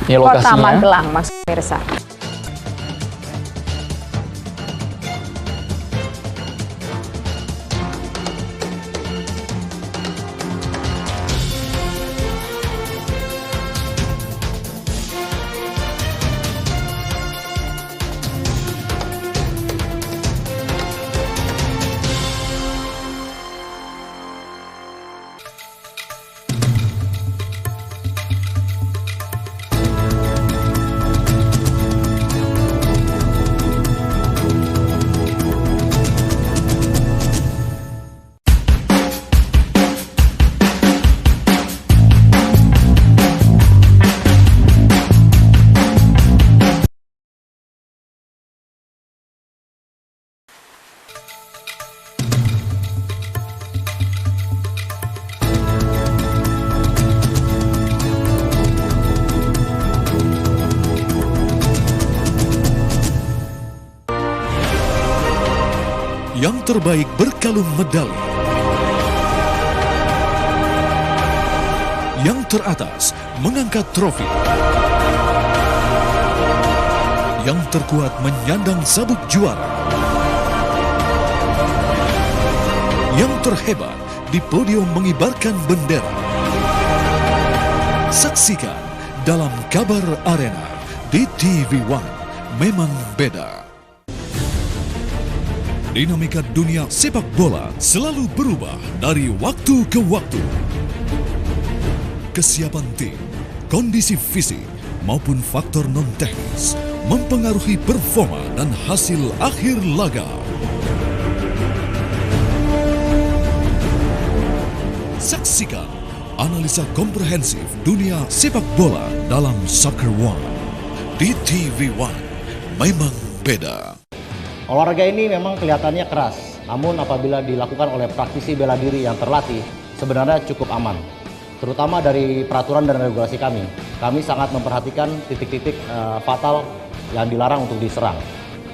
Ya, Kota lokasinya Magelang, Mas Mirsa. Yang terbaik berkalung medali. Yang teratas mengangkat trofi. Yang terkuat menyandang sabuk juara. Yang terhebat di podium mengibarkan bendera. Saksikan dalam Kabar Arena di TV One. Memang beda. Dinamika dunia sepak bola selalu berubah dari waktu ke waktu. Kesiapan tim, kondisi fisik, maupun faktor non-teknis mempengaruhi performa dan hasil akhir laga. Saksikan analisa komprehensif dunia sepak bola dalam Soccer One. Di TV One, memang beda. Olahraga ini memang kelihatannya keras, namun apabila dilakukan oleh praktisi bela diri yang terlatih, sebenarnya cukup aman. Terutama dari peraturan dan regulasi kami sangat memperhatikan titik-titik fatal yang dilarang untuk diserang.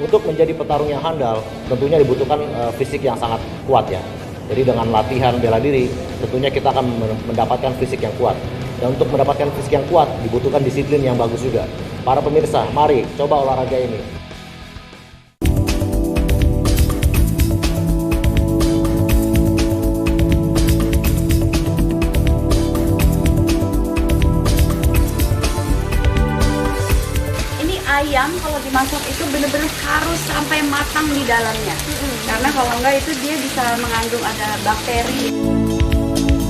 Untuk menjadi petarung yang handal, tentunya dibutuhkan fisik yang sangat kuat ya. Jadi dengan latihan bela diri, tentunya kita akan mendapatkan fisik yang kuat. Dan untuk mendapatkan fisik yang kuat, dibutuhkan disiplin yang bagus juga. Para pemirsa, mari coba olahraga ini. Ayam kalau dimasak itu benar-benar harus sampai matang di dalamnya. Karena kalau enggak itu dia bisa mengandung ada bakteri.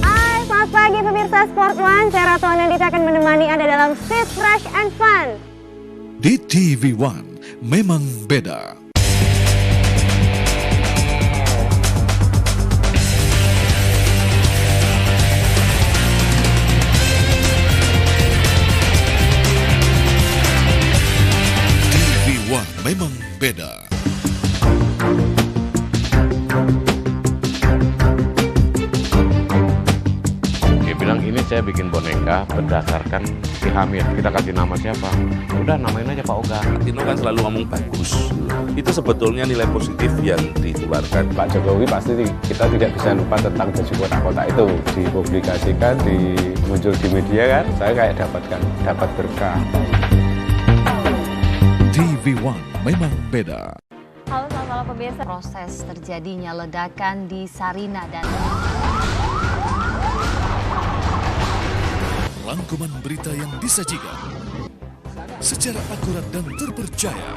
Hai, selamat pagi pemirsa Sport One. Saya Ratu Anandita akan menemani Anda dalam Fit, Fresh, and Fun. Di TV One, memang beda. Memang beda. Dia bilang ini saya bikin boneka berdasarkan si Hamid. Kita kasih nama siapa? Udah namain aja Pak Oga. Tino kan selalu ngomong bagus. Itu sebetulnya nilai positif yang ditularkan. Pak Jokowi pasti kita tidak bisa lupa tentang baju kotak-kotak itu. Dipublikasikan, muncul di media kan. Saya kayak dapat berkah. TV One memang beda. Halo, selamat malam pemirsa. Proses terjadinya ledakan di Sarina dan Rangkuman berita yang disajikan secara akurat dan terpercaya.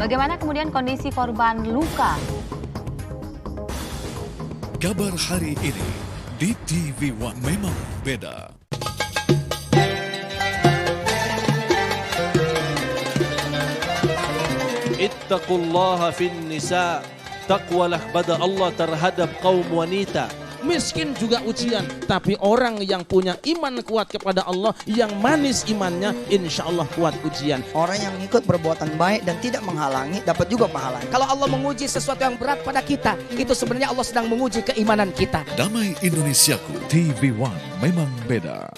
bagaimana kemudian kondisi korban luka? Kabar hari ini di TV One memang beda. Ittaqullaha fin nisa. Takwalah pada Allah terhadap kaum wanita. Miskin juga ujian, tapi orang yang punya iman kuat kepada Allah, yang manis imannya, insya Allah kuat ujian. Orang yang ikut perbuatan baik dan tidak menghalangi, dapat juga pahalanya. Kalau Allah menguji sesuatu yang berat pada kita, itu sebenarnya Allah sedang menguji keimanan kita. Damai Indonesiaku, TV One memang beda.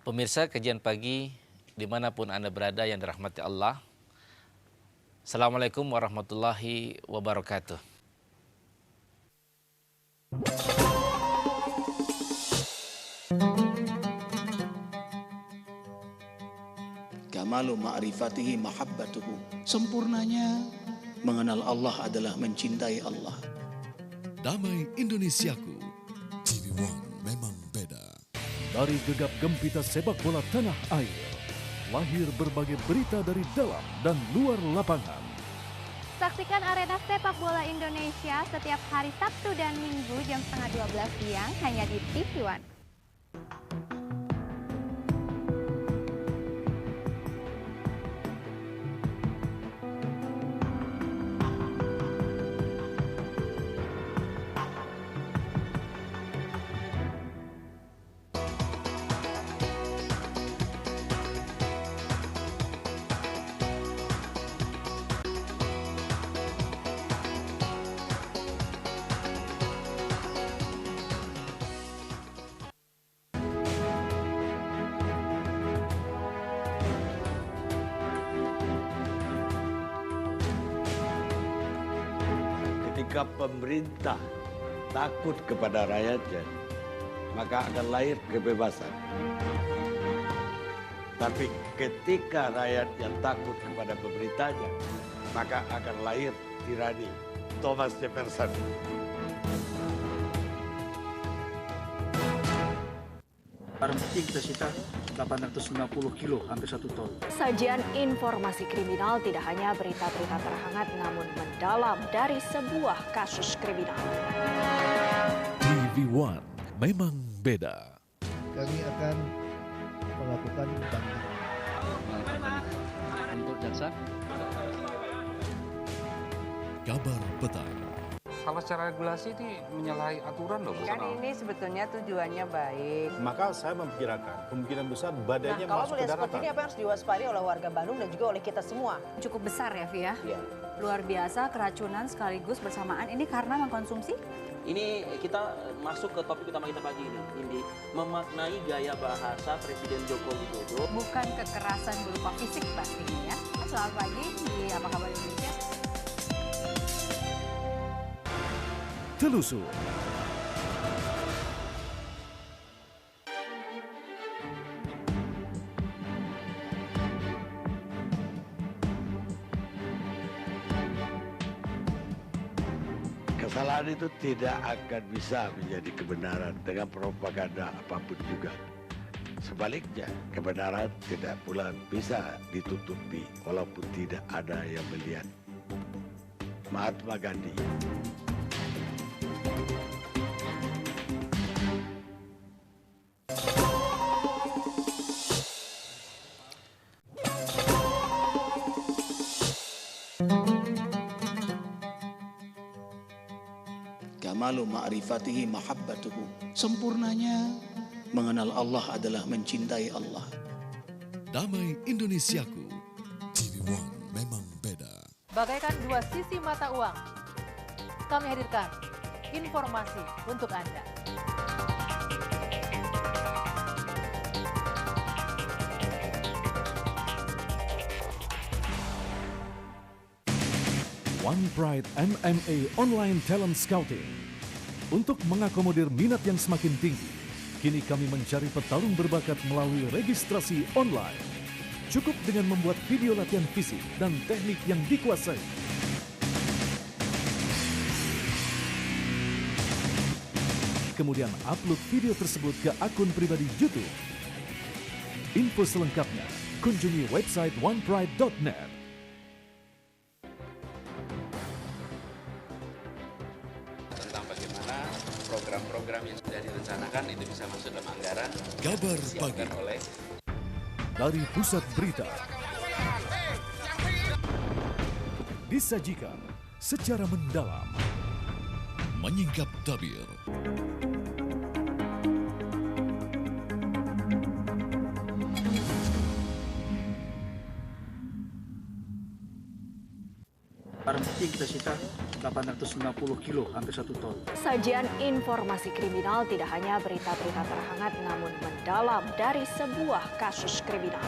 Pemirsa kajian pagi dimanapun Anda berada yang dirahmati Allah. Assalamualaikum warahmatullahi wabarakatuh. Kamalu ma'rifatihi mahabbatuhu. Sempurnanya mengenal Allah adalah mencintai Allah. Damai Indonesiaku, TV One memang beda. Dari gegap gempita sepak bola tanah air, lahir berbagai berita dari dalam dan luar lapangan. Saksikan Arena Sepak Bola Indonesia setiap hari Sabtu dan Minggu jam 11:30 siang hanya di TV One. Ketika pemerintah takut kepada rakyatnya, maka akan lahir kebebasan. Tapi ketika rakyat yang takut kepada pemerintahnya, maka akan lahir tirani. Thomas Jefferson. Barang bukti kita sita 850 kilo, hampir 1 ton. Sajian informasi kriminal tidak hanya berita-berita terhangat, namun mendalam dari sebuah kasus kriminal. TV One memang beda. Kami akan melakukan banding. Untuk jaksa? Kabar petang. Kalau secara regulasi ini menyalahi aturan loh. Kan ini sebetulnya tujuannya baik. Maka saya memperkirakan kemungkinan besar badainya kalau masuk ke melihat daratan. seperti ini apa yang harus diwaspadai oleh warga Bandung dan juga oleh kita semua? Cukup besar ya, Via? Iya. Luar biasa, keracunan sekaligus bersamaan. Ini karena mengkonsumsi? Ini kita masuk ke topik utama kita pagi ini, Indi. Memaknai gaya bahasa Presiden Joko Widodo. Bukan kekerasan berupa fisik pastinya ya. Selamat pagi di Apa Kabar Indonesia. Telusur. Kesalahan itu tidak akan bisa menjadi kebenaran dengan propaganda apapun juga. Sebaliknya, kebenaran tidak pula bisa ditutupi walaupun tidak ada yang melihat. Mahatma Gandhi. Kamalu ma'rifatihi mahabbatuhu. Sempurnanya mengenal Allah adalah mencintai Allah. Damai Indonesiaku, TV One memang beda. Bagaikan dua sisi mata uang, kami hadirkan informasi untuk Anda. One Pride MMA Online Talent Scouting. Untuk mengakomodir minat yang semakin tinggi, kini kami mencari petarung berbakat melalui registrasi online. Cukup dengan membuat video latihan fisik dan teknik yang dikuasai. Kemudian upload video tersebut ke akun pribadi YouTube. Info selengkapnya, kunjungi website onepride.net. Program-program yang sudah direncanakan itu bisa masuk dalam anggaran. Kabar pagi oleh dari pusat berita disajikan secara mendalam, menyingkap tabir, Barang bukti penting kita sita 890 kilo, hampir 1 ton. Sajian informasi kriminal tidak hanya berita-berita terhangat namun mendalam dari sebuah kasus kriminal.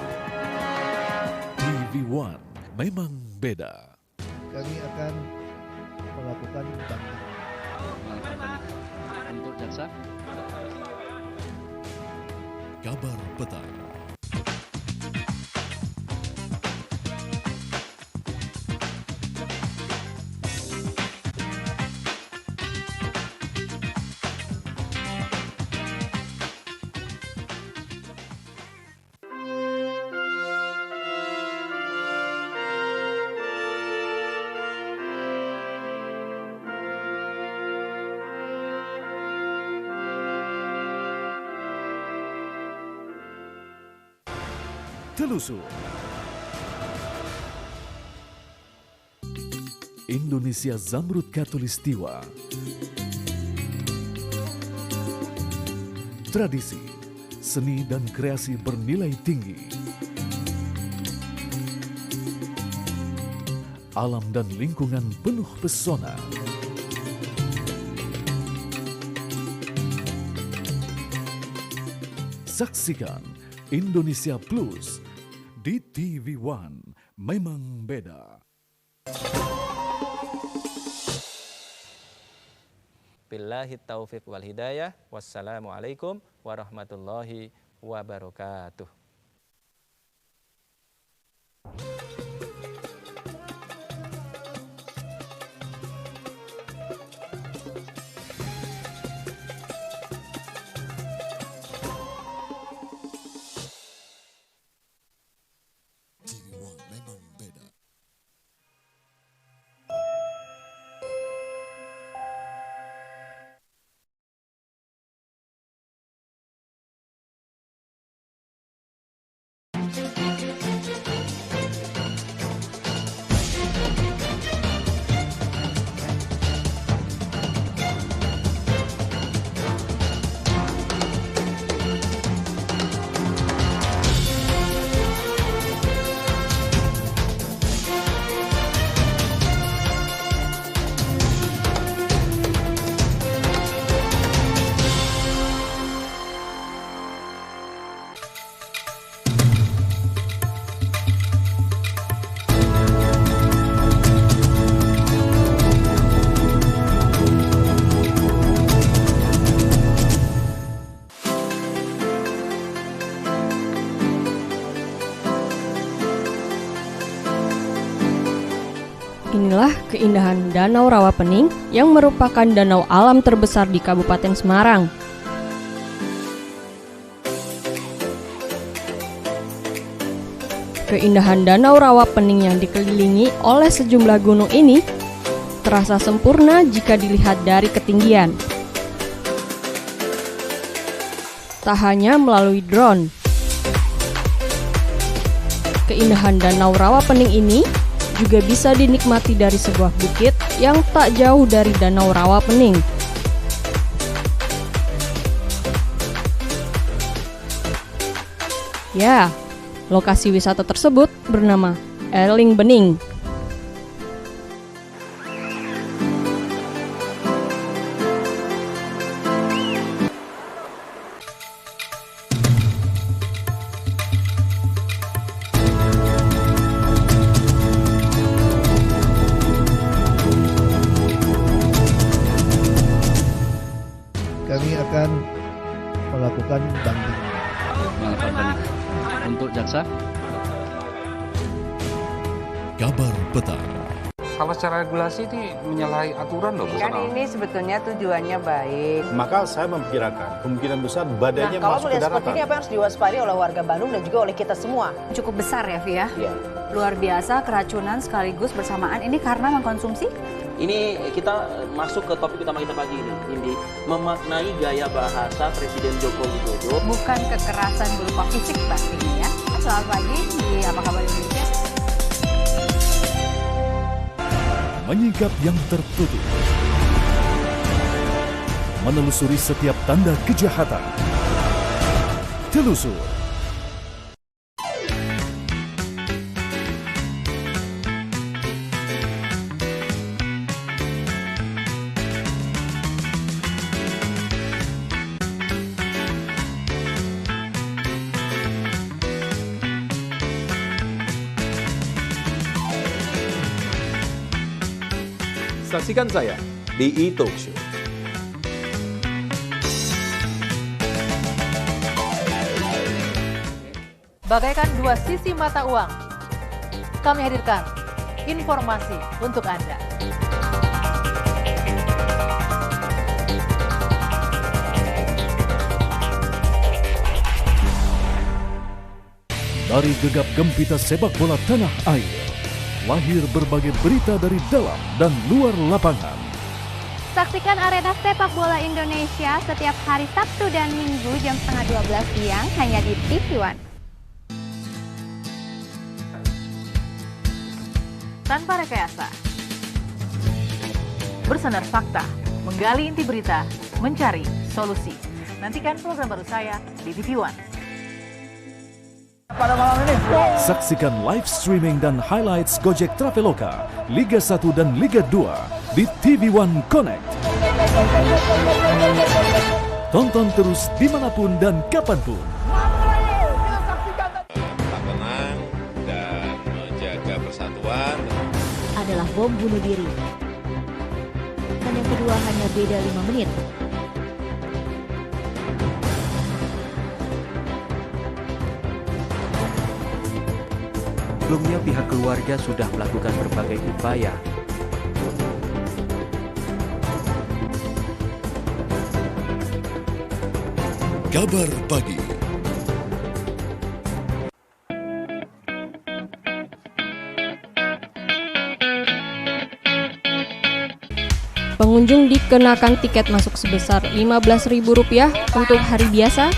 TV One memang beda. Kami akan melakukan banding. Untuk jaksa, Kabar petang. Telusur. Indonesia Zamrud Khatulistiwa. Tradisi, seni dan kreasi bernilai tinggi. Alam dan lingkungan penuh pesona. Saksikan Indonesia Plus di TV One, memang beda. Billahi taufiq wal hidayah. Wassalamualaikum warahmatullahi wabarakatuh. Inilah keindahan Danau Rawapening yang merupakan danau alam terbesar di Kabupaten Semarang. Keindahan Danau Rawapening yang dikelilingi oleh sejumlah gunung ini terasa sempurna jika dilihat dari ketinggian. Tak hanya melalui drone, keindahan Danau Rawapening ini juga bisa dinikmati dari sebuah bukit yang tak jauh dari Danau Rawapening. Ya, lokasi wisata tersebut bernama Eling Bening. Kami akan melakukan banding. untuk jaksa. Kabar petang. Kalau secara regulasi ini menyalahi aturan loh. Kan ini sebetulnya tujuannya baik. Maka saya memperkirakan kemungkinan besar badainya kalau masuk ke melihat seperti daratan. ini apa yang harus diwaspadai oleh warga Bandung dan juga oleh kita semua? Cukup besar ya, Via? Iya. Luar biasa, keracunan sekaligus bersamaan ini karena mengkonsumsi? Ini kita masuk ke topik utama kita pagi ini, Indi. Memaknai gaya bahasa Presiden Joko Widodo. Bukan kekerasan berupa fisik pastinya ya. Selamat pagi di Apa Kabar Indonesia. Menyingkap yang tertutup, menelusuri setiap tanda kejahatan. Telusur. Saksikan saya di e-talk show. Bagaikan dua sisi mata uang, kami hadirkan informasi untuk Anda. Dari gegap gempita sepak bola tanah air, lahir berbagai berita dari dalam dan luar lapangan. Saksikan Arena Sepak Bola Indonesia setiap hari Sabtu dan Minggu jam 11:30 siang hanya di TV One. Tanpa rekayasa, bersandar fakta, menggali inti berita, mencari solusi. Nantikan program baru saya di TV One. Pada malam ini, saksikan live streaming dan highlights Gojek Traveloka Liga 1 dan Liga 2 di TV One Connect. Tonton terus dimanapun dan kapanpun. Tenang dan menjaga persatuan adalah bom bunuh diri. Dan yang kedua hanya beda 5 menit. Sebelumnya pihak keluarga sudah melakukan berbagai upaya. Kabar pagi. Pengunjung dikenakan tiket masuk sebesar Rp15.000 untuk hari biasa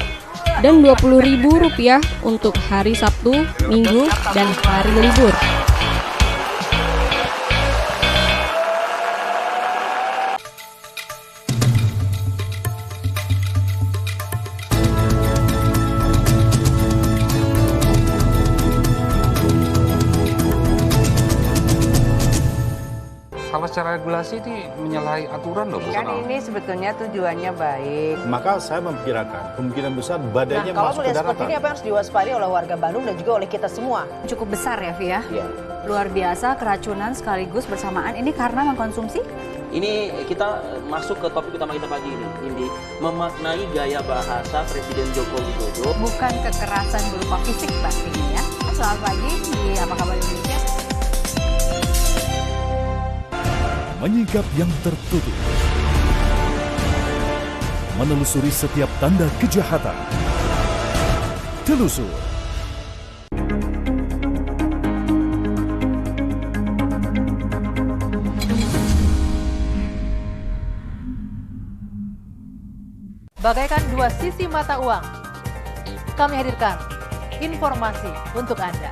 dan Rp20.000 untuk hari Sabtu, Minggu, dan hari libur. Kalau secara regulasi ini menyalahi aturan loh, Bu. Kan ini sebetulnya tujuannya baik. Maka saya memperkirakan kemungkinan besar badainya Kalau masuk ke melihat seperti daratan. ini apa yang harus diwaspadai oleh warga Bandung dan juga oleh kita semua? Cukup besar ya, Via? Iya. Luar biasa, keracunan sekaligus bersamaan. Ini karena mengkonsumsi? Ini kita masuk ke topik utama kita pagi ini, Indi. Memaknai gaya bahasa Presiden Joko Widodo. Bukan kekerasan berupa fisik pastinya ya. Selamat pagi di Apa Kabar Indonesia. Menyingkap yang tertutup, menelusuri setiap tanda kejahatan. Telusur. Bagaikan dua sisi mata uang, kami hadirkan informasi untuk Anda.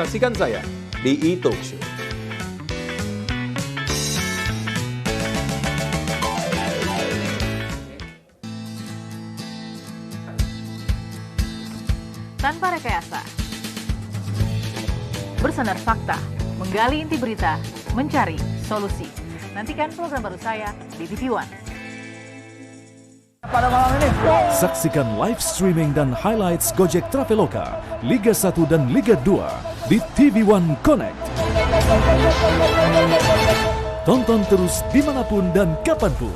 Saksikan saya di e-talk show. Tanpa rekayasa, bersandar fakta, menggali inti berita, mencari solusi. Nantikan program baru saya di TV One. pada malam ini, Saksikan live streaming dan highlights Gojek Traveloka Liga 1 dan Liga 2 di TV One Connect. Tonton terus dimanapun dan kapanpun.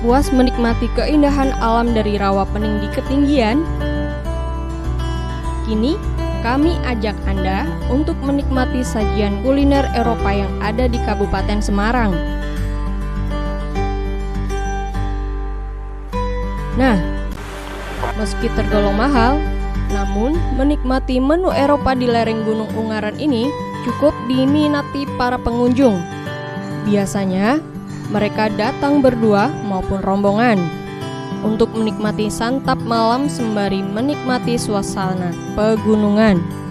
Puas menikmati keindahan alam dari rawa pening di ketinggian? Kini, kami ajak Anda untuk menikmati sajian kuliner Eropa yang ada di Kabupaten Semarang. Nah, meski tergolong mahal, namun menikmati menu Eropa di lereng Gunung Ungaran ini cukup diminati para pengunjung. Biasanya, mereka datang berdua maupun rombongan untuk menikmati santap malam sembari menikmati suasana pegunungan.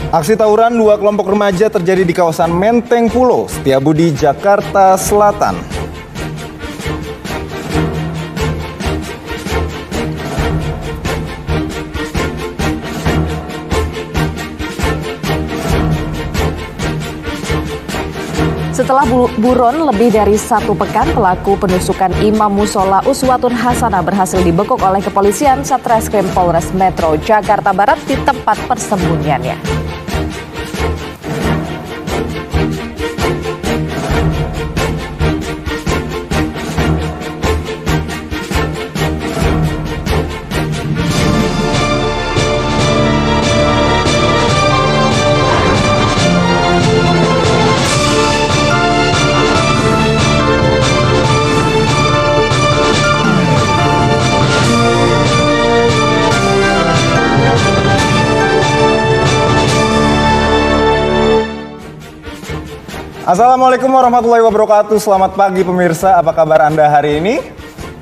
Aksi tawuran dua kelompok remaja terjadi di kawasan Menteng Pulo, Setiabudi, Jakarta Selatan. Setelah buron lebih dari 1 pekan, pelaku penusukan Imam Musola Uswatun Hasanah berhasil dibekuk oleh kepolisian Satreskrim Polres Metro Jakarta Barat di tempat persembunyiannya. Assalamualaikum warahmatullahi wabarakatuh. Selamat pagi pemirsa, apa kabar Anda hari ini?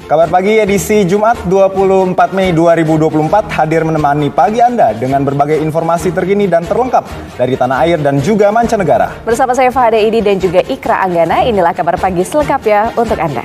Kabar Pagi edisi Jumat 24 Mei 2024 hadir menemani pagi Anda dengan berbagai informasi terkini dan terlengkap dari tanah air dan juga mancanegara. Bersama saya Fahade Idi dan juga Ikra Anggana, inilah kabar pagi selengkapnya untuk Anda.